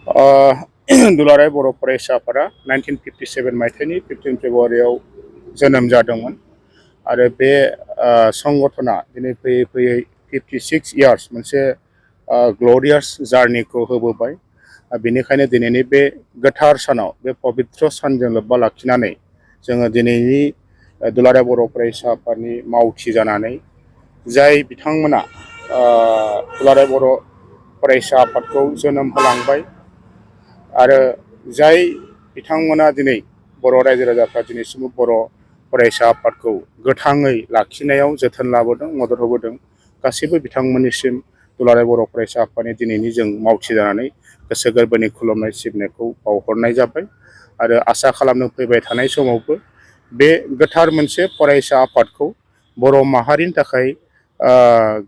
दुलाराय बर' फरायसा आफादा 1957 मायथाइनि 15 फेब्रुवारियाव जोनोम जादोंमोन आरो बे संगठना दिनै फैयै फैयै 56 इयार्स मोनसे ग्ल'रियास जार्निखौ होबोबाय। बेनिखायनो दिनैनि बे गोथार सानाव बे पबित्र सानजों लोब्बा लाखिनानै जोङो दिनैनि दुलाराय बर' फरायसा आफादनि मावथि जानानै जाय बिथांमोना दुलाराय बर' फरायसा आफादखौ जोनोम होलांबाय आरो जाय बिथांमोना दिनै बर' रायजो राजाफ्रा दिनैसिम बर' फरायसा आफादखौ गोथाङै लाखिनायाव जोथोन लाबोदों, मदद होबोदों, गासैबो बिथांमोननिसिम दुलाराय बर' फरायसा आफादनि दिनैनि जों मावथि जानानै गोसो गोरबोनि खुलुमनाय सिबिनायखौ बावहरनाय जाबाय आरो आसा खालामनो फैबाय थानाय समावबो बे गोथार मोनसे फरायसा आफादखौ बर' माहारिनि थाखाय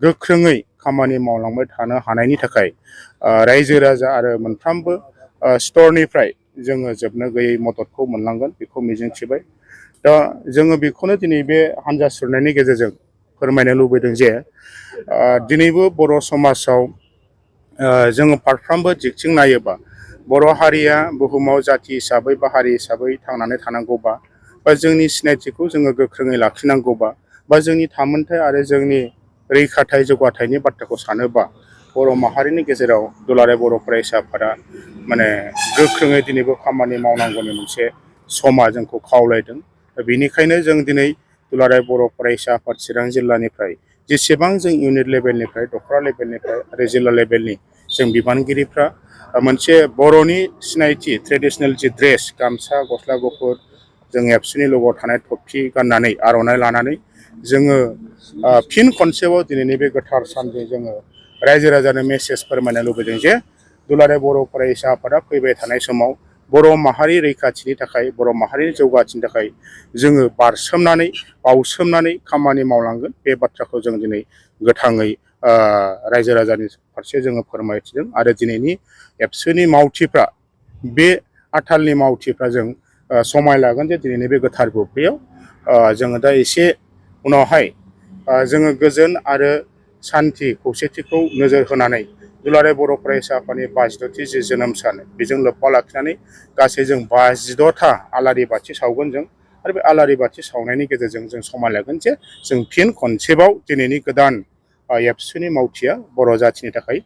गोख्रोङै खामानि मावलांबाय थानो हानायनि थाखाय रायजो राजा आरो मोनफ्रोमबो स्तरनिफ्राय जोङो जोबनो गैयै मददखौ मोनलांगोन बेखौ मिजिंथिबाय। दा जोङो बेखौनो दिनै बे हान्जा सुरनायनि गेजेरजों फोरमायनो लुबैदों जे दिनैबो बर' समाजाव जोङो फारफ्रोमबो दिगथिं नायोबा बर' हारिया बुहुमाव जाथि हिसाबै बा हारि हिसाबै थांनानै थानांगौबा बा जोंनि सिनायथिखौ जोङो गोख्रोङै लाखिनांगौबा बा जोंनि थामोनथाय आरो जोंनि रैखाथाय जौगाथायनि बाथ्राखौ सानोबा बर' माहारिनि गेजेराव दुलाराय बर' फरायसा आफादा माने गोख्रोङै दिनैबो खामानि मावनांगौनि मोनसे समा जोंखौ खावलायदों। बेनिखायनो जों दिनै दुलाराय बर' फरायसा आफाद चिरां जिल्लानिफ्राय जेसेबां जों इउनिट लेभेलनिफ्राय दख'रा लेभेलनिफ्राय आरो जिल्ला लेभेलनि जों बिबानगिरिफ्रा मोनसे बर'नि सिनायथि ट्रेडिसनेल जि ड्रेस गामसा गस्ला गुफुर जों एबसुनि लग'आव थानाय थफि गाननानै आर'नाइ लानानै जोङो फिन खनसेबाव दिनैनि बे गोथार सानजों जोङो रायजो राजानो मेसेज फोरमायनो लुबैदों जे दुलाराय बर' फरायसा आफादा फैबाय थानाय समाव बर' माहारि रैखाथिनि थाखाय बर' माहारिनि जौगाथिनि थाखाय जोङो बारसोमनानै बावसोमनानै खामानि मावलांगोन बे बाथ्राखौ जों दिनै गोथाङै रायजो राजानि फारसे जोङो फोरमायथिदों आरो दिनैनि एबसुनि मावथिफ्रा बे आथालनि मावथिफ्रा जों समाय लागोन जे दिनैनि बे गोथार बुब्लियाव जोङो दा एसे उनावहाय जोङो गोजोन आरो सान्थि खौसेथिखौ नोजोर होनानै दुलाराय बर' फरायसा आफादनि 52थि जि जोनोम सान बेजों लोब्बा लाखिनानै गासै जों 52था आलारि बाथि सावगोन जों आरो बे आलारि बाथि सावनायनि गेजेरजों जों समान लागोन जे जों फिन खनसेबाव दिनैनि गोदान एबसुनि मावथिया बर' जाथिनि थाखाय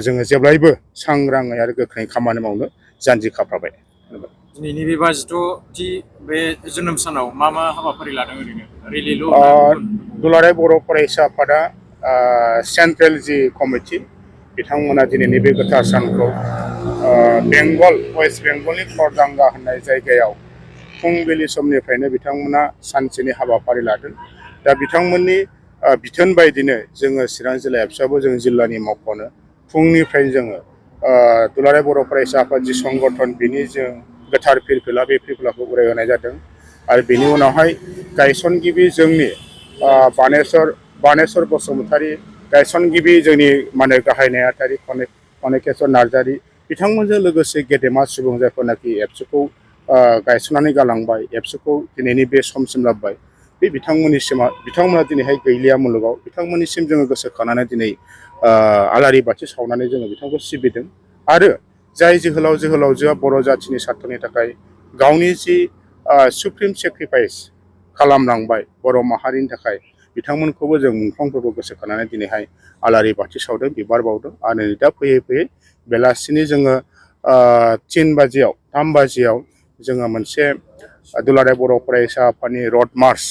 जोङो जेब्लायबो सांग्राङै आरो गोख्रोङै खामानि मावनो जानजि खाफ्राबाय। दिनैनि बे 52थि बे जोनोम सानाव मा मा हाबाफारि लादों ओरैनो रेलिल' दुलाराय बर' फरायसा आफादा सेन्ट्रेल जि कमिटि बिथांमोना दिनैनि बे गोथार सानखौ बेंगल वेस्ट बेंगलनि खरदांगा होननाय जायगायाव फुंबिलि समनिफ्रायनो बिथांमोना सानसेनि हाबाफारि लादों। दा बिथांमोननि बिथोन बायदिनो जोङो चिरां जिल्ला एबसुआबो जों जिल्लानि मावख'नो फुंनिफ्रायनो जोङो दुलाराय बर' फरायसा आफाद जि संगठन बिनि जों गोथार फिरफिला बे फिरफिलाखौ उरायहोनाय जादों आरो बेनि उनावहाय गायसनगिरि जोंनि बानेस्वर बसुमतारी गायसनगिरि जोंनि माने गाहाय नेहाथारि कनेकेश्वर नार्जारी बिथांमोनजों लोगोसे गेदेमा सुबुं जायफोरनाखि एबसुखौ गायसननानै गालांबाय एबसुखौ दिनैनि बे समसिम लाबोबाय बे बिथांमोना दिनैहाय गैलिया मुलुगाव बिथांमोननिसिम जोङो गोसोखांनानै दिनै आलारि बाथि सावनानै जोङो बिथांखौ सिबिदों आरो जाय जोहोलावजोआ बर' जाथिनि सार्थनि थाखाय गावनि जि सुप्रिम सेक्रिफाइस खालामलांबाय बर' माहारिनि थाखाय बिथांमोनखौबो जों मुंख्लंफोरखौ गोसोखांनानै दिनैहाय आलारि बाथि सावदों बिबार बावदों आरो दा फैयै फैयै बेलासिनि जोङो 3 बाजियाव जोङो मोनसे दुलाराय बर' फरायसा आफादनि रड मार्च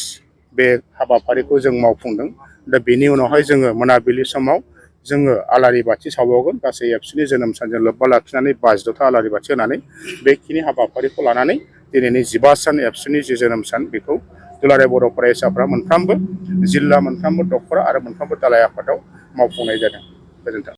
बे हाबाफारिखौ जों मावफुंदों। दा बेनि उनावहाय जोङो मोनाबिलि समाव जोङो आलारि बाथि सावबावगोन गासै एबसुनि जोनोम सानजों लोब्बा लाखिनानै 52था आलारि बाथि होनानै बेखिनि हाबाफारिखौ लानानै दिनैनि 15 सान एबसुनि जि जोनोम सान बेखौ दुलाराय बर' फरायसाफ्रा मोनफ्रोमबो जिल्ला मोनफ्रोमबो दख'रा आरो मोनफ्रोमबो दालाय आफादाव मावफुंनाय जादों। गोजोन्थों।